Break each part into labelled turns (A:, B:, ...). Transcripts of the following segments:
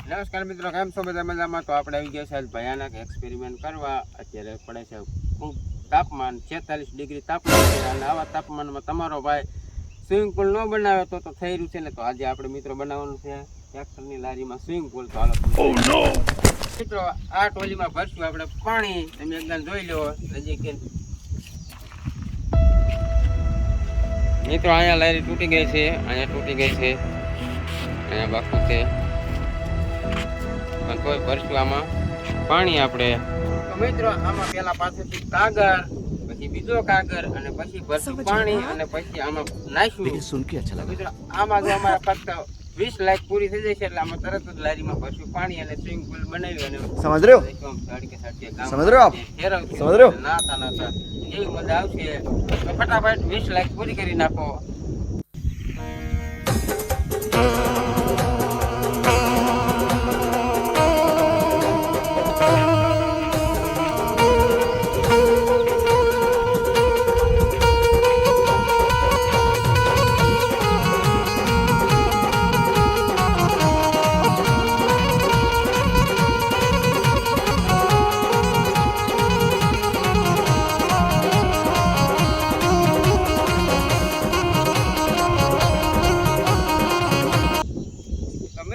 A: નમસ્કાર મિત્રો, કેમ છો બધા મજામાં? તો આપણે આવી ગયા છે આજ ભયાનક એક્સપેરિમેન્ટ કરવા. અત્યારે પડે છે ખૂબ તાપમાન 46 ડિગ્રી તાપમાન છે અને આવા તાપમાનમાં તમારો ભાઈ સ્વિમિંગ પુલ ન બનાવે તો થઈ રહ્યું છે ને. તો આજે આપણે મિત્રો બનાવવાનું છે ટ્રેક્ટરની લારીમાં સ્વિમિંગ પુલ. તો હાલો મિત્રો, આ ટોલીમાં ભરશું આપણે પાણી. તમે એકદમ જોઈ લો નજીક. મિત્રો અહીંયા લારી તૂટી ગઈ છે, અહીંયા તૂટી ગઈ છે, અહીંયા બાકી છે. પણ કોઈ ભરશું આમાં પાણી આપણે. તો મિત્રો આમાં પેલા પાસેથી કાગળ, પછી બીજો કાગળ અને પછી ભરશું પાણી અને પછી આમાં નાખશું. મિત્રો આમાં જો અમારા ફક્ત 20 લાખ પૂરી થઈ જશે એટલે આમાં તરત જ લારીમાં ભરશું પાણી અને સ્વિમિંગ પુલ બનાવી અને સમજ રહ્યો નાતા નાતા એવી મજા આવશે. તો ફટાફટ 20 લાખ પૂરી કરી નાખો.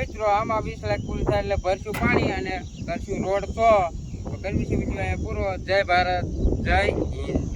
A: મિત્રો આમાં 20 લાખ પૂરી થાય એટલે ભરશું પાણી અને કરશું રોડ. તો કરવી છે વિડીયો અહીંયા પૂરો. જય ભારત, જય હિન્દ.